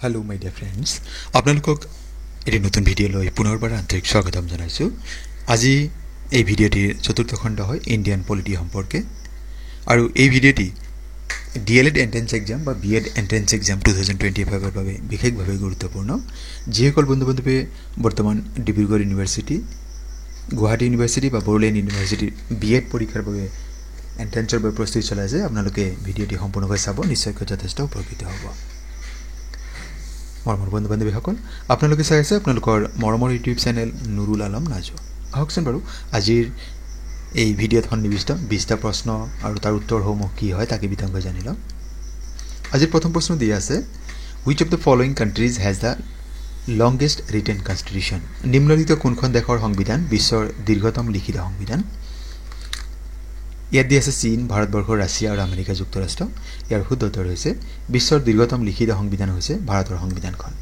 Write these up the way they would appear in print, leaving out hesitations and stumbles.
Hello my dear friends, আপোনালোকক এই নতুন ভিডিঅ'লৈ পুনৰবাৰ আন্তৰিক স্বাগতম জনাইছো। আজি এই ভিডিঅ'টিৰ চতুৰ্থ খণ্ড হয় ইণ্ডিয়ান পলিটি সম্পৰ্কে আৰু এই ভিডিঅ'টি ডিএলএড এন্ট্ৰেন্স এক্সাম বা বিএড এন্ট্ৰেন্স এক্সাম 2025 ৰ বাবে বিশেষভাৱে গুৰুত্বপূৰ্ণ। যিসকল বন্ধু-বান্ধৱে বৰ্তমান ডিব্ৰুগড় ইউনিভাৰ্চিটি, গুৱাহাটী ইউনিভাৰ্চিটি বা বড়োলেণ্ড ইউনিভাৰ্চিটি বিএড পৰীক্ষাৰ বাবে এন্ট্ৰেন্সৰ বাবে প্ৰস্তুতি চলাই আছে, আপোনালোকে ভিডিঅ'টি সম্পূৰ্ণকৈ চাব, নিশ্চয়কৈ যথেষ্ট উপকৃত হ'ব। মৰমৰ বন্ধু-বান্ধৱীসকল, আপোনালোকে চাই আছে আপোনালোকৰ মৰমৰ ইউটিউব চেনেল নুৰুল আলম নাজু। আহকচোন বাৰু আজিৰ এই ভিডিঅ'ত সন্নিৱিষ্ট 20টা প্ৰশ্ন আৰু তাৰ উত্তৰসমূহ কি হয় তাকে বিতংকৈ জানি লওঁ। আজিৰ প্ৰথম প্ৰশ্ন দিয়া আছে, which of the following countries has the longest written constitution? নিম্নলিখিত কোনখন দেশৰ সংবিধান বিশ্বৰ দীৰ্ঘতম লিখিত সংবিধান? ইয়াত দিয়া আছে চীন, ভাৰতবৰ্ষ, ৰাছিয়া আৰু আমেৰিকা যুক্তৰাষ্ট্ৰ। ইয়াৰ শুদ্ধ উত্তৰ হৈছে বিশ্বৰ দীৰ্ঘতম লিখিত সংবিধান হৈছে ভাৰতৰ সংবিধানখন।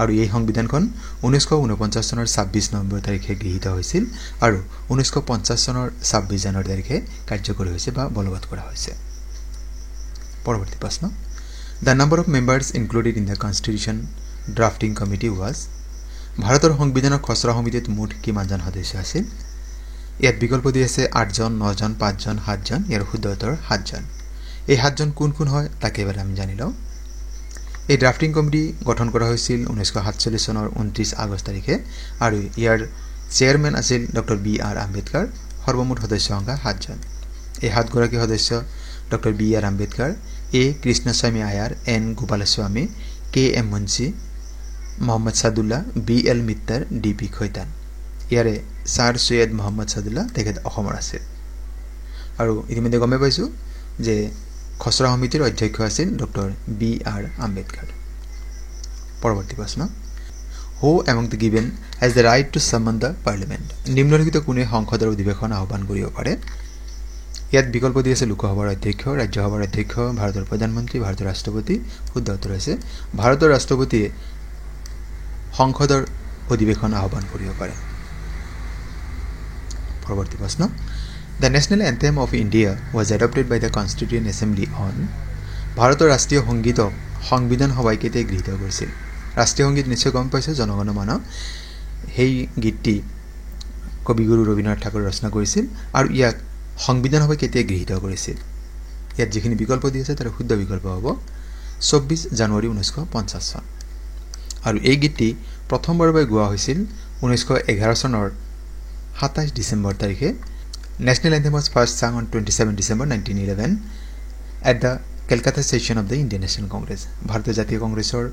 আৰু এই সংবিধানখন 1949 চনৰ 26 নৱেম্বৰ তাৰিখে গৃহীত হৈছিল আৰু 1950 চনৰ 26 জানুৱাৰী তাৰিখে কাৰ্যকৰী হৈছে বা বলবৎ কৰা হৈছে। পৰৱৰ্তী প্ৰশ্ন, the number of members included in the constitution drafting committee was? ভাৰতৰ সংবিধানৰ খচৰা সমিতিত মুঠ কিমানজন সদস্য আছিল? ইয়াত বিকল্প দি আছে 8 জন, 9 জন, 5 জন, 7 জন। ইয়াৰ শুদ্ধ উত্তৰ 7 জন। এই 7 জন কোন কোন হয় তাকে এবাৰ আমি জানি লওঁ। এই ড্ৰাফটিং কমিটি গঠন কৰা হৈছিল 1947 চনৰ 29 আগষ্ট তাৰিখে আৰু ইয়াৰ চেয়াৰমেন আছিল ডক্টৰ বি.আৰ. আম্বেদকাৰ। সৰ্বমুঠ সদস্য সংখ্যা 7 জন। এই 7 গৰাকী সদস্য doctor B R. Ambedkar, A. Krishnaswami Ayyar, N. Gopalaswami, K. M. Munshi, Muhammad Saadulla, B L. Mitter, D P. Khaitan. ইয়াৰে ছাৰ সৈয়দ মহম্মদ সাদুল্লাহ তেখেত অসমৰ আছিল। আৰু ইতিমধ্যে গমে পাইছোঁ যে খচৰা সমিতিৰ অধ্যক্ষ আছিল ডক্টৰ বি.আৰ. আম্বেদকাৰ। পৰৱৰ্তী প্ৰশ্ন, who among the given has the right to সামন দ্য পাৰ্লিমেণ্ট? নিম্নলিখিত কোনে সংসদৰ অধিৱেশন আহ্বান কৰিব পাৰে? ইয়াত বিকল্প দি আছে লোকসভাৰ অধ্যক্ষ, ৰাজ্যসভাৰ অধ্যক্ষ, ভাৰতৰ প্ৰধানমন্ত্ৰী, ভাৰতৰ ৰাষ্ট্ৰপতি। শুদ্ধ উত্তৰ হৈছে ভাৰতৰ ৰাষ্ট্ৰপতিয়ে সংসদৰ অধিৱেশন আহ্বান কৰিব পাৰে। পৰৱৰ্তী প্ৰশ্ন, the national anthem of India was adopted by the constituent assembly on? ভাৰতৰ ৰাষ্ট্ৰীয় সংগীতক সংবিধান সভাই কেতিয়া গৃহীত কৰিছিল? ৰাষ্ট্ৰীয় সংগীত নিশ্চয় গম পাইছে, জনগণ মন। সেই গীতটি কবিগুৰু ৰবীন্দ্ৰনাথ ঠাকুৰে ৰচনা কৰিছিল আৰু ইয়াক সংবিধান সভাই কেতিয়া গৃহীত কৰিছিল? ইয়াত যিখিনি বিকল্প দি আছে তাৰ শুদ্ধ বিকল্প হ'ব 24 জানুৱাৰী 1950 চন। আৰু এই গীতটি প্ৰথমবাৰৰ বাবে গোৱা হৈছিল 1911 চনৰ 27 ডিচেম্বৰ তাৰিখে। National anthem was first sung on 27 December 1911 at the Calcutta session of the Indian National Congress. ভাৰতীয় জাতীয় কংগ্ৰেছৰ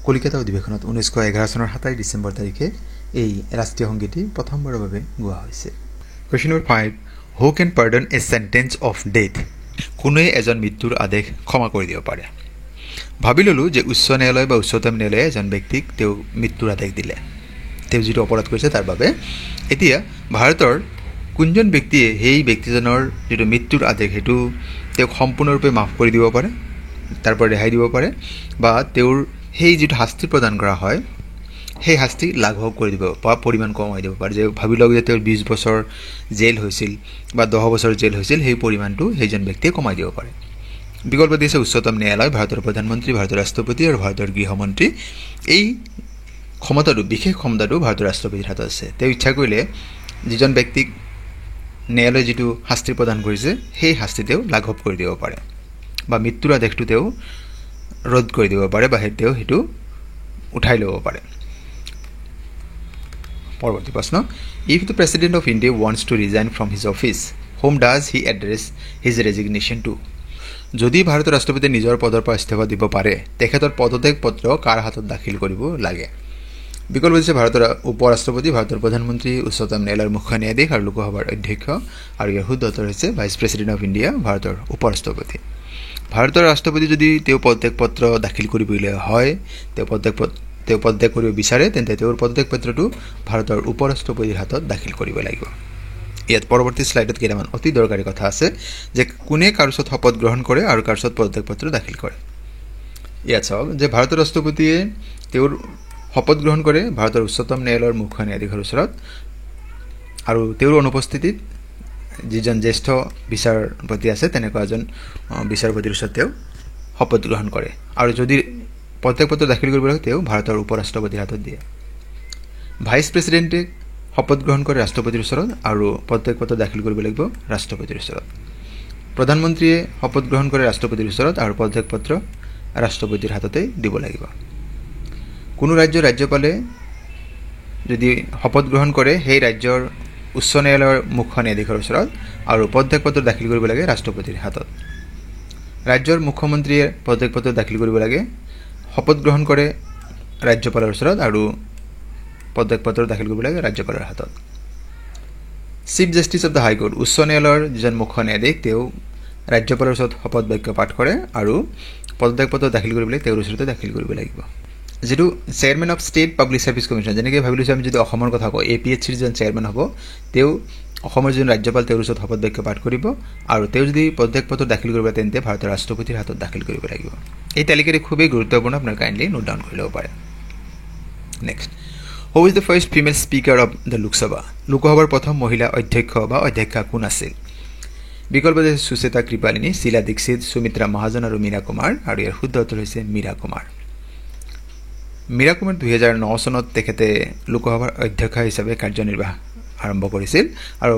কলিকাতা অধিৱেশনত 1911 চনৰ 27 ডিচেম্বৰ তাৰিখে এই ৰাষ্ট্ৰীয় সংগীতটি প্ৰথমবাৰৰ বাবে গোৱা হৈছে। Question number 5, who can pardon a sentence of death? কোনে এজন মৃত্যুৰ আদেশ ক্ষমা কৰি দিব পাৰে? ভাবি ল'লোঁ যে উচ্চ ন্যায়ালয় বা উচ্চতম ন্যায়ালয়ে এজন ব্যক্তিক তেওঁ মৃত্যুৰ আদেশ দিলে, তেওঁ যিটো অপৰাধ কৰিছে তাৰ বাবে। এতিয়া ভাৰতৰ কোনজন ব্যক্তিয়ে সেই ব্যক্তিজনৰ যিটো মৃত্যুৰ আদেশ সেইটো তেওঁক সম্পূৰ্ণৰূপে মাফ কৰি দিব পাৰে, তাৰ পৰা ৰেহাই দিব পাৰে, বা তেওঁৰ সেই যিটো শাস্তি প্ৰদান কৰা হয় সেই শাস্তি লাঘৱ কৰি দিব বা পৰিমাণ কমাই দিব পাৰে। যে ভাবি লওক যে তেওঁৰ 20 বছৰ জেল হৈছিল বা 10 বছৰ জেল হৈছিল, সেই পৰিমাণটো সেইজন ব্যক্তিয়ে কমাই দিব পাৰে। বিকল্প দিছে উচ্চতম ন্যায়ালয়, ভাৰতৰ প্ৰধানমন্ত্ৰী, ভাৰতৰ ৰাষ্ট্ৰপতি আৰু ভাৰতৰ গৃহমন্ত্ৰী। এই ক্ষমতাটো, বিশেষ ক্ষমতাটো ভাৰতৰ ৰাষ্ট্ৰপতিৰ হাতত আছে। তেওঁ ইচ্ছা কৰিলে যিজন ব্যক্তিক ন্যায়ালয়ে যিটো শাস্তি প্ৰদান কৰিছে সেই শাস্তি তেওঁ লাঘৱ কৰি দিব পাৰে বা মৃত্যুৰ আদেশটো তেওঁ ৰদ কৰি দিব পাৰে বা তেওঁ সেইটো উঠাই ল'ব পাৰে। পৰৱৰ্তী প্ৰশ্ন, if the president of India wants to resign from his office, whom does he address his resignation to? যদি ভাৰতৰ ৰাষ্ট্ৰপতিয়ে নিজৰ পদৰ পৰা ইস্তফা দিব পাৰে, তেখেতৰ পদত্যাগ পত্ৰ কাৰ হাতত দাখিল কৰিব লাগে? বিকল্প দিছে ভাৰতৰ উপ ৰাষ্ট্ৰপতি, ভাৰতৰ প্ৰধানমন্ত্ৰী, উচ্চতম ন্যায়ালয়ৰ মুখ্য ন্যায়াধীশ আৰু লোকসভাৰ অধ্যক্ষ। আৰু ইয়াৰ শুদ্ধ উত্তৰ হৈছে ভাইচ প্ৰেচিডেণ্ট অফ ইণ্ডিয়া, ভাৰতৰ উপ ৰাষ্ট্ৰপতি। ভাৰতৰ ৰাষ্ট্ৰপতি যদি তেওঁ পদত্যাগ পত্ৰ দাখিল কৰিবলৈ হয়, তেওঁ পদত্যাগ কৰিব বিচাৰে, তেন্তে তেওঁৰ পদত্যাগ পত্ৰটো ভাৰতৰ উপ ৰাষ্ট্ৰপতিৰ হাতত দাখিল কৰিব লাগিব। ইয়াত পৰৱৰ্তী শ্লাইডত কেইটামান অতি দৰকাৰী কথা আছে যে কোনে কাৰ ওচৰত শপত গ্ৰহণ কৰে আৰু কাৰ ওচৰত পদত্যাগ পত্ৰ দাখিল কৰে। ইয়াত চাওক যে ভাৰতৰ ৰাষ্ট্ৰপতিয়ে তেওঁৰ শপত গ্ৰহণ কৰে ভাৰতৰ উচ্চতম ন্যায়ালয়ৰ মুখ্য ন্যায়াধীশৰ ওচৰত, আৰু তেওঁৰ অনুপস্থিতিত যিজন জ্যেষ্ঠ বিচাৰপতি আছে তেনেকুৱা এজন বিচাৰপতিৰ ওচৰত তেওঁ শপত গ্ৰহণ কৰে আৰু যদি পদত্যাগপত্ৰ দাখিল কৰিব লাগে তেওঁ ভাৰতৰ উপৰাষ্ট্ৰপতিৰ হাতত দিয়ে ভাইচ প্ৰেসিডেন্টে শপত গ্ৰহণ কৰে ৰাষ্ট্ৰপতিৰ ওচৰত আৰু পদত্যাগপত্ৰ দাখিল কৰিব লাগিব ৰাষ্ট্ৰপতিৰ ওচৰত প্ৰধানমন্ত্ৰীয়ে শপত গ্ৰহণ কৰে ৰাষ্ট্ৰপতিৰ ওচৰত আৰু পদত্যাগপত্ৰ ৰাষ্ট্ৰপতিৰ হাততে দিব লাগিব কোনো ৰাজ্যপালে যদি শপত গ্ৰহণ কৰে সেই ৰাজ্যৰ উচ্চ ন্যায়ালয়ৰ মুখ্য ন্যায়াধীশৰ ওচৰত আৰু পদত্যাগপত্ৰ দাখিল কৰিব লাগে ৰাষ্ট্ৰপতিৰ হাতত ৰাজ্যৰ মুখ্যমন্ত্ৰীয়ে পদত্যাগপত্ৰ দাখিল কৰিব লাগে শপত গ্ৰহণ কৰে ৰাজ্যপালৰ ওচৰত আৰু পদত্যাগপত্ৰ দাখিল কৰিব লাগে ৰাজ্যপালৰ হাতত chief justice of the high court উচ্চ ন্যায়ালয়ৰ যিজন মুখ্য ন্যায়াধীশ তেওঁ ৰাজ্যপালৰ ওচৰত শপত বাক্য পাঠ কৰে আৰু পদত্যাগপত্ৰ দাখিল কৰিবলৈ তেওঁৰ ওচৰতে দাখিল কৰিব লাগিব যেটো chairman of state public service commission যেনেকৈ ভাবিলৈছো আমি যদি অসমৰ কথা কওঁ এপিএছচিৰ যিজন চেয়াৰমেন হ'ব তেওঁ অসমৰ যিজন ৰাজ্যপাল তেওঁৰ ওচৰত শপত বাক্য পাঠ কৰিব আৰু তেওঁ যদি পদত্যাগপত্ৰ দাখিল কৰিব তেন্তে ভাৰতৰ ৰাষ্ট্ৰপতিৰ হাতত দাখিল কৰিব লাগিব এই তালিকাটো খুবেই গুৰুত্বপূৰ্ণ আপোনাৰ কাইণ্ডলি নোট ডাউন কৰি ল'ব পাৰে next who is the first female speaker of the Lok Sabha লোকসভাৰ প্ৰথম মহিলা অধ্যক্ষ বা অধ্যক্ষা কোন আছিল বিকল্প যে সুচেতা কৃপালিনী শিলা দীক্ষিত সুমিত্ৰা মহাজন আৰু মীৰা কুমাৰ আৰু ইয়াৰ শুদ্ধ উত্তৰ হৈছে মীৰা কুমাৰ 2009 চনত তেখেতে লোকসভাৰ অধ্যক্ষ হিচাপে কাৰ্যনিৰ্বাহ আৰম্ভ কৰিছিল আৰু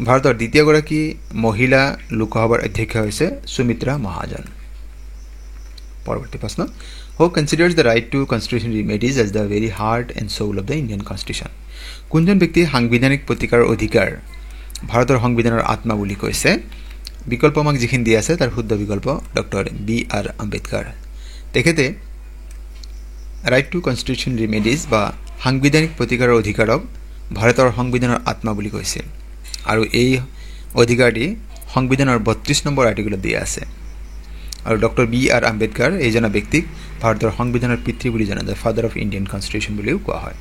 ভাৰতৰ দ্বিতীয়গৰাকী মহিলা লোকসভাৰ অধ্যক্ষ হৈছে সুমিত্ৰা মহাজন পৰৱৰ্তী প্ৰশ্ন Who considers the right to constitutional remedies as the very heart and soul of the Indian Constitution? কোনজন ব্যক্তি সাংবিধানিক প্ৰতিকাৰৰ অধিকাৰ ভাৰতৰ সংবিধানৰ আত্মা বুলি কৈছে বিকল্প আমাক যিখিনি দিয়া আছে তাৰ শুদ্ধ বিকল্প ডক্টৰ বি আৰ আম্বেদকাৰ তেখেতে right to constitutional remedies বা সাংবিধানিক প্ৰতিকাৰৰ অধিকাৰক ভাৰতৰ সংবিধানৰ আত্মা বুলি কৈছিল আৰু এই অধিকাৰটি সংবিধানৰ 32 নম্বৰ আৰ্টিকলত দিয়া আছে আৰু ডক্টৰ বি আৰ আম্বেদকাৰ এইজনা ব্যক্তিক ভাৰতৰ সংবিধানৰ পিতৃ বুলি জনা যায় ফাদাৰ অফ ইণ্ডিয়ান কনষ্টিটিউশ্যন বুলিও কোৱা হয়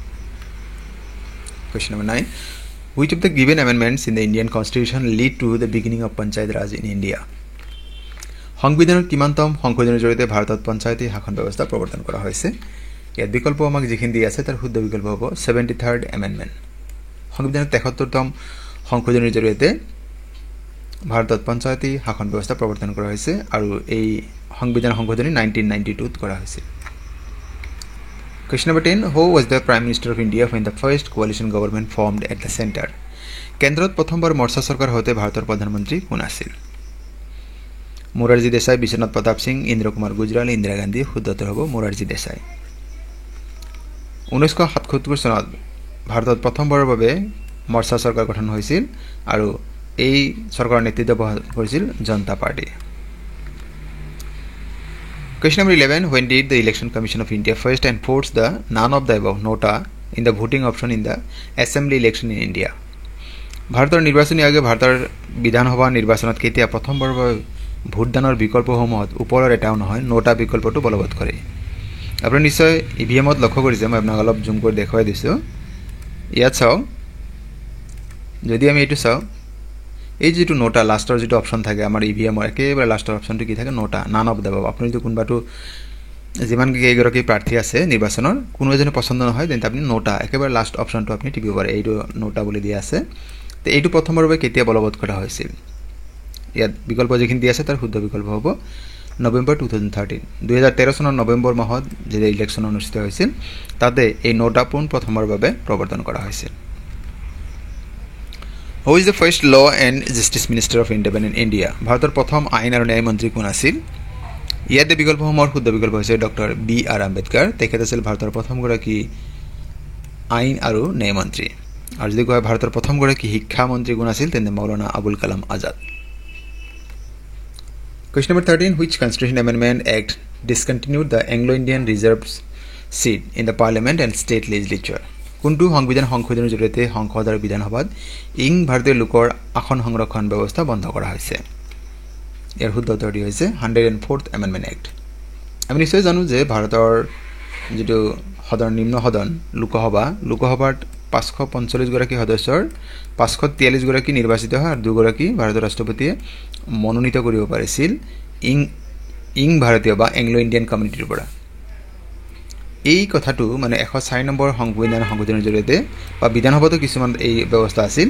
question number 9 which of the given amendments in the Indian constitution lead to the beginning of panchayat raj in India সংবিধানৰ কিমানতম সংশোধনৰ জৰিয়তে ভাৰতত পঞ্চায়তী শাসন ব্যৱস্থা প্ৰৱৰ্তন কৰা হৈছে ইয়াত বিকল্প আমাক যিখিনি দিয়া আছে তাৰ শুদ্ধ বিকল্প হ'ব 73rd amendment সংবিধানৰ 73তম সংশোধনৰ জৰিয়তে ভাৰতত পঞ্চায়তী শাসন ব্যৱস্থা প্ৰৱৰ্তন কৰা হৈছে আৰু এই সংবিধান সংশোধনী 1992 কৰা হৈছিল question number 10 who was the prime minister of India when the first coalition government formed at the center কেন্দ্ৰত প্ৰথমবাৰ মৰ্চা চৰকাৰ হতে ভাৰতৰ প্ৰধানমন্ত্ৰী কোন আছিল মোৰাৰজী দেশাই বিশ্বনাথ প্ৰতাপ সিং ইন্দ্ৰ কুমাৰ গুজৰাল ইন্দিৰা গান্ধী শুদ্ধ উত্তৰ হ'ব মোৰাৰজী দেশাই 1977 চনত ভাৰতত প্ৰথমবাৰৰ বাবে মৰ্চা চৰকাৰ গঠন হৈছিল আৰু এই চৰকাৰৰ নেতৃত্ব কৰিছিল জনতা party question number 11 when did the election commission of India first enforce the none of the above nota in the voting option in the assembly election in India ভাৰতৰ নিৰ্বাচনী আয়োগে ভাৰতৰ বিধানসভা নিৰ্বাচনত কেতিয়া প্ৰথমবাৰৰ বাবে ভোটদানৰ বিকল্পসমূহত ওপৰৰ এটাও নহয় নটা বিকল্পটো বলবৎ কৰে আপুনি নিশ্চয় ইভিএমত লক্ষ্য কৰিছে মই আপোনাক অলপ জুম কৰি দেখুৱাই দিছো ইয়াত চাও যদি আমি এটো চাও এই যেটো নোটা লাষ্টৰ যেটো অপচন থাকে আমাৰ ইভিএমৰ একেবাৰে লাষ্টৰ অপচনটো কি থাকে নোটা নান অফ দেব আপুনি যদি কোনবাটো যিমান কেইগৰাকী প্ৰাৰ্থী আছে নিৰ্বাচনৰ কোনো এজনে পছন্দ নহয় তেন্তে আপুনি নোটা একেবাৰে লাষ্ট অপচনটো আপুনি টিপিব পাৰে এইটো নোটা বুলি দিয়া আছে তে এইটো প্ৰথমৰ বাবে কেতিয়া বলবৎ কৰা হৈছিল ইয়াত বিকল্প যিখিনি দিয়া আছে তাৰ শুদ্ধ বিকল্প হ'ব নৱেম্বৰ 2013 চনৰ নৱেম্বৰ মাহত যে ইলেকশ্যন অনুষ্ঠিত হৈছিল তাতে এই নোটা প্ৰথমৰ বাবে প্ৰৱৰ্তন কৰা হৈছিল Who is the first law and justice minister of independent India? ভাৰতৰ প্ৰথম আইন আৰু ন্যায় মন্ত্ৰী কোন আছিল? ইয়াতে বিকল্পসমূহৰ শুদ্ধ বিকল্প হৈছে ডক্টৰ বি আৰ আম্বেদকাৰ তেখেত আছিল ভাৰতৰ প্ৰথম গৰাকী আইন আৰু ন্যায় মন্ত্ৰী আৰু যদি কয় ভাৰতৰ প্ৰথম গৰাকী শিক্ষা মন্ত্ৰী কোন আছিল তেন্তে Maulana Abul Kalam Azad Question number 13 which constitution amendment act discontinued the Anglo-Indian reserves seat in the parliament and state legislature? কোনটো সংবিধান সংশোধনৰ জৰিয়তে সংসদ আৰু বিধানসভাত ইং ভাৰতীয় লোকৰ আসন সংৰক্ষণ ব্যৱস্থা বন্ধ কৰা হৈছে ইয়াৰ শুদ্ধ উত্তৰটি হৈছে 104th amendment act আমি নিশ্চয় জানো যে ভাৰতৰ যেটো সদন নিম্ন সদন লোকসভাত 545 গৰাকী সদস্যৰ 543 গৰাকী নিৰ্বাচিত হয় আৰু 2 গৰাকী ভাৰতৰ ৰাষ্ট্ৰপতিয়ে মনোনীত কৰিব পাৰিছিল ইং ভাৰতীয় বা এংলো ইণ্ডিয়ান কমিউনিটিৰ পৰা এই কথাটো মানে 104 নম্বৰ সংবিধান সংশোধনৰ জৰিয়তে বা বিধানসভাতো কিছুমান এই ব্যৱস্থা আছিল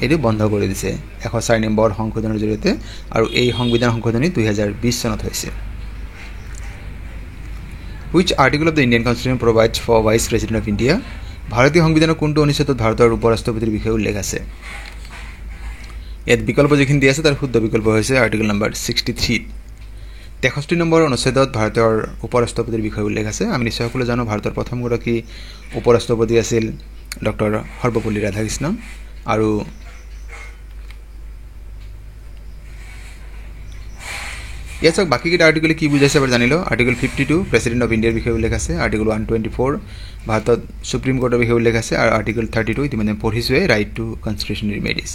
এটো বন্ধ কৰি দিছে 104 নম্বৰ সংশোধনৰ জৰিয়তে আৰু এই সংবিধান সংশোধনী 2020 চনত হৈছিল Which article of the Indian Constitution provides for Vice President of India? ভারতীয় সংবিধানৰ কোনটো অনুচ্ছেদত ভাৰতৰ উপৰাষ্ট্ৰপতিৰ বিষয়ে উল্লেখ আছে? ইয়াত বিকল্প যিখিনি দিয়া আছে তাৰ শুদ্ধ বিকল্প হৈছে আৰ্টিকেল নম্বৰ 63 63 নম্বৰ অনুচ্ছেদত ভাৰতৰ উপৰাষ্ট্ৰপতিৰ বিষয়ে উল্লেখ আছে আমি নিশ্চয় সকলো জানো ভাৰতৰ প্ৰথম গৰাকী উপৰাষ্ট্ৰপতি আছিল ডক্টৰ সৰ্বপল্লী ৰাধাকৃষ্ণ আৰু ইয়াত বাকি কিটা আৰ্টিকেল কি বুজাইছে এবাৰ জানিলো আৰ্টিকেল 52 প্ৰেসিডেন্ট অফ ইণ্ডিয়াৰ বিষয়ে উল্লেখ আছে আৰ্টিকেল 124 ভাৰতত সুপ্ৰিম কোৰ্টৰ বিষয়ে উল্লেখ আছে আৰু আৰ্টিকেল 32 ইতিমধ্যে পঢ়িছোৱে ৰাইট টু কনস্টিটিউশনাল ৰেমেডিজ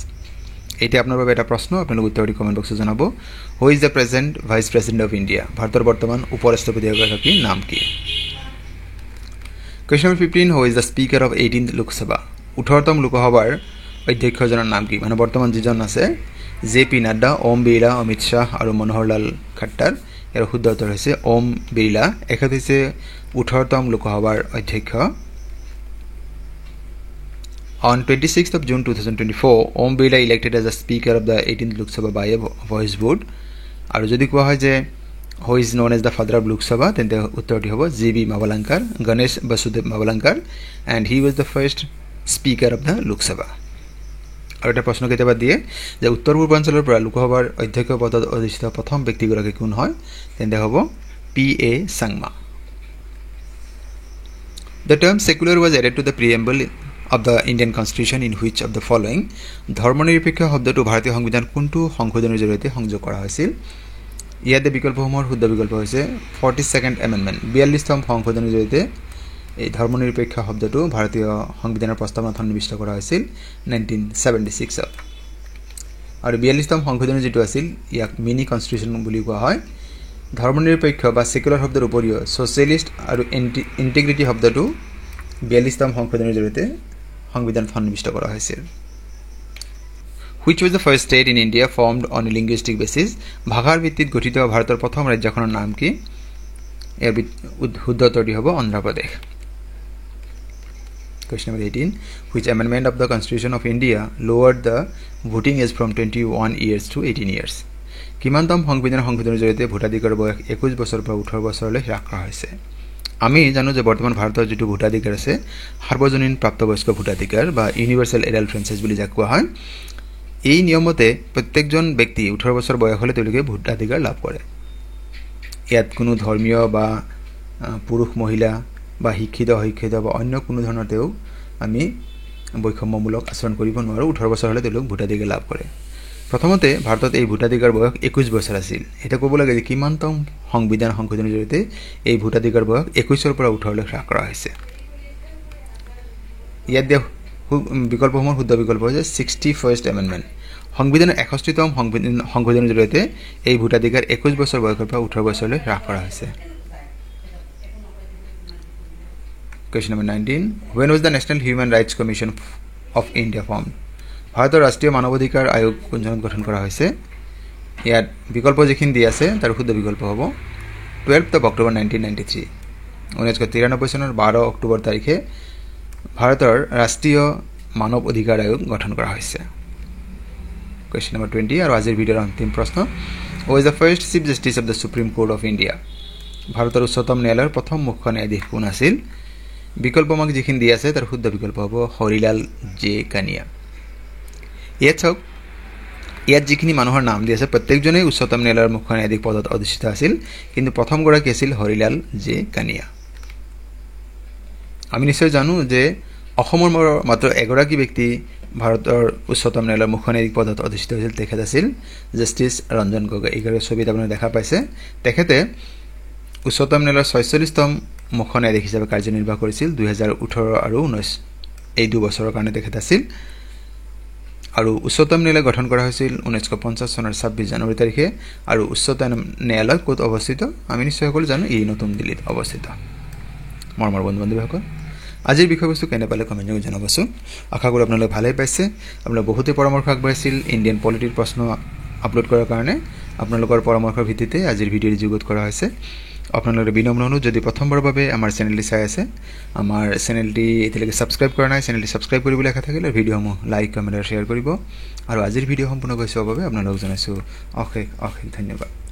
এটা আপোনাৰ বাবে এটা প্ৰশ্ন আপোনালোক উত্তৰ দি কমেন্ট বক্সত জনাব who is the present vice president of India ভাৰতৰ বৰ্তমান উপৰাষ্ট্ৰপতিৰ নাম কি Question number 15 Who is the speaker of 18th Lok Sabha 18তম লোকসভাৰ অধ্যক্ষজনৰ নাম কি মানে বৰ্তমান যিজন আছে জেপি নাড্ডা ওম বিৰলা অমিত শাহ আৰু মনোহৰলাল খাট্টাৰ ইয়াৰ শুদ্ধ উত্তৰ হৈছে ওম বিৰলা এখেত হৈছে 18তম লোকসভাৰ অধ্যক্ষ On 26th of June 2024 Om Birla elected as the speaker of the 18th Lok Sabha by a voice vote আৰু যদি কোৱা হয় যে who is known as the father of Lok Sabha তেন্তে উত্তৰটি হ'ব G V Mavalankar Ganesh Vasudev Mavalankar and he was the first speaker of the Lok Sabha আৰু এটা প্ৰশ্ন কেতিয়াবা দিয়ে যে উত্তৰ পূৰ্বাঞ্চলৰ পৰা লোকসভাৰ অধ্যক্ষ পদত অধিষ্ঠিত প্ৰথম ব্যক্তিগৰাকী কোন হয় তেন্তে হ'ব PA. Sangma The term secular was added to the preamble of the Indian Constitution in which of the following ধৰ্মনিৰপেক্ষ শব্দটো ভাৰতীয় সংবিধান কোনটো সংশোধনৰ জৰিয়তে সংযোগ কৰা হৈছিল ইয়াতে বিকল্পসমূহৰ শুদ্ধ বিকল্প হৈছে 42nd amendment 42তম সংশোধনৰ জৰিয়তে এই ধৰ্মনিৰপেক্ষ শব্দটো ভাৰতীয় সংবিধানৰ প্ৰস্তাৱনাত সন্নিৱিষ্ট কৰা হৈছিল 1976 ত আৰু 42তম সংশোধনৰ যেটো আছিল ইয়াক মিনি কনস্টিটিউশন বুলি কোৱা হয় ধৰ্মনিৰপেক্ষ বা সেকুলাৰ শব্দৰ উপৰিও সোশ্যালিষ্ট আৰু ইন্টিগ্ৰিটি শব্দটো 42তম সংশোধনৰ জৰিয়তে সংবিধান সন্নিৱিষ্ট কৰা হৈছিল Which was the first state in India formed on a linguistic basis ভাষাৰ ভিত্তিত গঠিত ভাৰতৰ প্ৰথম ৰাজ্যখনৰ নাম কি এৰ শুদ্ধ উত্তৰটি হ'ব Andhra Pradesh Question number 18 Which amendment of the Constitution of India lowered the voting age from 21 years to 18 years কিমানতম সংবিধানৰ সংশোধনৰ জৰিয়তে ভোটাধিকাৰৰ বয়স 21 বছৰৰ পৰা 18 বছৰলৈ হ্ৰাস কৰা হৈছে আমি জানো যে বৰ্তমান ভাৰতৰ যেটো ভোটাধিকাৰ আছে সাৰ্বজনীন প্ৰাপ্তবয়স্ক ভোটাধিকাৰ বা ইউনিভাৰ্সাল এডাল্ট ফ্ৰেঞ্চাইজ বুলি যাক কোৱা হয় এই নিয়মতে প্ৰত্যেকজন ব্যক্তি 18 বছৰ বয়স হলে তেওঁলোকে ভোটাধিকাৰ লাভ কৰে ইয়াত কোনো ধৰ্মীয় বা পুৰুষ মহিলা বা শিক্ষিত বা অন্য কোনো ধৰণতেও আমি বৈষম্যমূলক আচৰণ কৰিব নোৱাৰো 18 বছৰ হলে তেওঁলোক ভোটাধিকাৰ লাভ কৰে প্ৰথমতে ভাৰতত এই ভোটাধিকাৰ বয়স 21 বছৰ আছিল এটা ক'ব লাগে যে কিমানতম সংবিধান সংশোধনৰ জৰিয়তে এই ভোটাধিকাৰ বয়স 21 ৰ পৰা 18 লৈ হ্ৰাস কৰা হৈছে ইয়াত বিকল্পসমূহৰ শুদ্ধ বিকল্প হৈছে 61st amendment সংবিধানৰ 61তম সংশোধনৰ জৰিয়তে এই ভোটাধিকাৰ 21 বছৰ বয়সৰ পৰা 18 বছৰলৈ হ্ৰাস কৰা হৈছে Question number 19 When was the National Human Rights Commission of India formed ভাৰতৰ ৰাষ্ট্ৰীয় মানৱ অধিকাৰ আয়োগ কোন চনত গঠন কৰা হৈছে ইয়াত বিকল্প যিখিনি দিয়া আছে তাৰ শুদ্ধ বিকল্প হ'ব 12th of October 1993 1993 চনৰ 12 অক্টোবৰ তাৰিখে ভাৰতৰ ৰাষ্ট্ৰীয় মানৱ অধিকাৰ আয়োগ গঠন কৰা হৈছে Question number 20 আৰু আজিৰ ভিডিঅ'ৰ অন্তিম প্ৰশ্ন Who is the first Chief Justice of the Supreme Court of India ভাৰতৰ উচ্চতম ন্যায়ালয়ৰ প্ৰথম মুখ্য ন্যায়াধীশ কোন আছিল বিকল্প মাক যিখিনি দিয়া আছে তাৰ শুদ্ধ বিকল্প হ'ব হৰিলাল জে কানিয়া ইয়াত যিখিনি মানুহৰ নাম দিয়া আছে প্ৰত্যেকজনে উচ্চতম ন্যায়ালয়ৰ মুখ্য ন্যায়াধীশ পদত অধিষ্ঠিত আছিল কিন্তু প্ৰথম গৰাকী আছিল হৰিলাল জে কানিয়া আমি নিশ্চয় জানো যে অসমৰ মাত্ৰ এগৰাকী ব্যক্তি ভাৰতৰ উচ্চতম ন্যায়ালয়ৰ মুখ্য ন্যায়াধীশ পদত অধিষ্ঠিত হৈছিল তেখেত আছিল জাষ্টিস ৰঞ্জন গগৈ এইগৰাকী ছবিত আপুনি দেখা পাইছে তেখেতে উচ্চতম ন্যায়ালয়ৰ 46তম মুখ্য ন্যায়াধীশ হিচাপে কাৰ্যনিৰ্বাহ কৰিছিল 2018 আৰু 19 এই দুই বছৰৰ কাৰণে তেখেত আছিল আৰু উচ্চতম ন্যায়ালয় গঠন কৰা হৈছিল 1950 চনৰ 26 জানুৱাৰী তাৰিখে আৰু উচ্চতম ন্যায়ালয় ক'ত অৱস্থিত আমি নিশ্চয় সকলো জানো এই নতুন দিল্লীত অৱস্থিত মৰমৰ বন্ধু-বান্ধৱীসকল আজিৰ বিষয়বস্তু কেনে পালে কমেন্ট কৰি জনাবচোন আশা কৰো আপোনালোকে ভালেই পাইছে আপোনালোকে বহুতে পৰামৰ্শ আগবঢ়াইছিল ইণ্ডিয়ান পলিটিৰ প্ৰশ্ন আপলোড কৰাৰ কাৰণে আপোনালোকৰ পৰামৰ্শৰ ভিত্তিতে আজিৰ ভিডিঅ'ৰ যুগত কৰা হৈছে আপোনালোকৰ বিনম্ৰ অনুৰোধ যদি প্ৰথমবাৰৰ বাবে আমাৰ চেনেলটি চাই আছে আমাৰ চেনেলটি এতিয়ালৈকে সাবস্ক্ৰাইব কৰা নাই চেনেলটি সাবস্ক্ৰাইব কৰিবলৈ আশা থাকিলে ভিডিঅ'সমূহ লাইক কমেন্ট আৰু শেয়াৰ কৰিব আৰু আজিৰ ভিডিঅ' সম্পূৰ্ণ কৰি চোৱাৰ বাবে আপোনালোকক জনাইছো অশেষ ধন্যবাদ